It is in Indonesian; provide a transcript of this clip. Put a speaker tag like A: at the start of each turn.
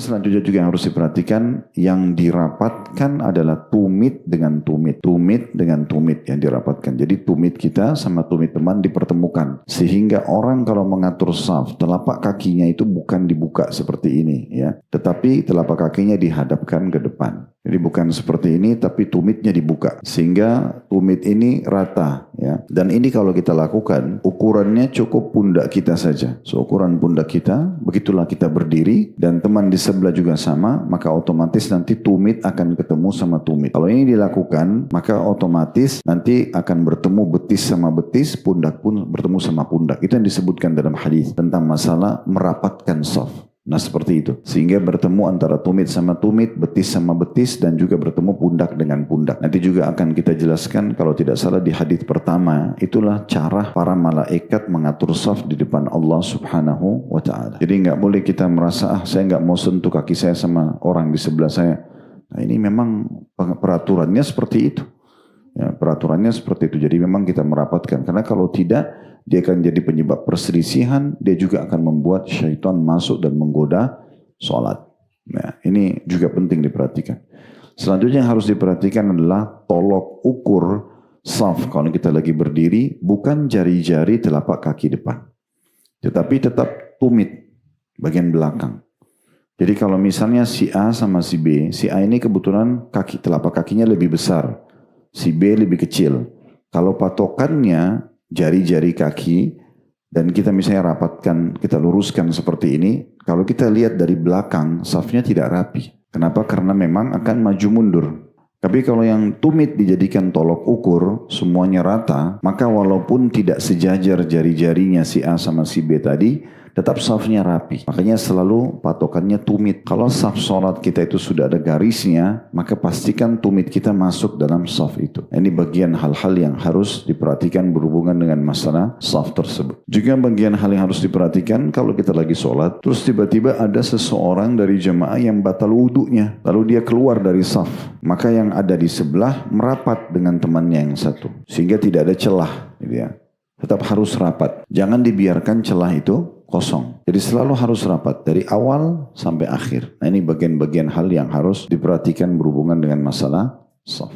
A: selanjutnya juga yang harus diperhatikan, yang dirapatkan adalah tumit dengan tumit. Tumit dengan tumit yang dirapatkan. Jadi tumit kita sama tumit teman dipertemukan. Sehingga orang kalau mengatur saf, telapak kakinya itu bukan dibuka seperti ini, ya, tetapi telapak kakinya dihadapkan ke depan. Jadi bukan seperti ini, tapi tumitnya dibuka. Sehingga tumit ini rata, ya. Dan ini kalau kita lakukan, ukurannya cukup pundak kita saja. Seukuran pundak kita, begitulah kita berdiri, dan teman di sebelah juga sama, maka otomatis nanti tumit akan ketemu sama tumit. Kalau ini dilakukan, maka otomatis nanti akan bertemu betis sama betis, pundak pun bertemu sama pundak. Itu yang disebutkan dalam hadis tentang masalah merapatkan shaf. Nah seperti itu. Sehingga bertemu antara tumit sama tumit, betis sama betis, dan juga bertemu pundak dengan pundak. Nanti juga akan kita jelaskan kalau tidak salah di hadis pertama, itulah cara para malaikat mengatur shaf di depan Allah Subhanahu wa ta'ala. Jadi nggak boleh kita merasa, saya nggak mau sentuh kaki saya sama orang di sebelah saya. Nah ini memang peraturannya seperti itu. Ya, peraturannya seperti itu. Jadi memang kita merapatkan. Karena kalau tidak, dia akan jadi penyebab perselisihan. Dia juga akan membuat syaitan masuk dan menggoda sholat. Nah, ini juga penting diperhatikan. Selanjutnya yang harus diperhatikan adalah tolok ukur shaf. Kalau kita lagi berdiri, bukan jari-jari telapak kaki depan. Tetapi tetap tumit bagian belakang. Jadi kalau misalnya si A sama si B, si A ini kebetulan telapak kakinya lebih besar. Si B lebih kecil. Kalau patokannya jari-jari kaki dan kita misalnya rapatkan, kita luruskan seperti ini, kalau kita lihat dari belakang, safnya tidak rapi. Kenapa? Karena memang akan maju mundur. Tapi kalau yang tumit dijadikan tolok ukur, semuanya rata, maka walaupun tidak sejajar jari-jarinya si A sama si B tadi, tetap safnya rapi. Makanya selalu patokannya tumit. Kalau saf sholat kita itu sudah ada garisnya, maka pastikan tumit kita masuk dalam saf itu. Ini bagian hal-hal yang harus diperhatikan berhubungan dengan masalah saf tersebut. Juga bagian hal yang harus diperhatikan kalau kita lagi sholat, terus tiba-tiba ada seseorang dari jemaah yang batal wudunya, lalu dia keluar dari saf. Maka yang ada di sebelah merapat dengan temannya yang satu. Sehingga tidak ada celah. Gitu ya. Tetap harus rapat. Jangan dibiarkan celah itu kosong. Jadi selalu harus rapat dari awal sampai akhir. Nah ini bagian-bagian hal yang harus diperhatikan berhubungan dengan masalah shaf.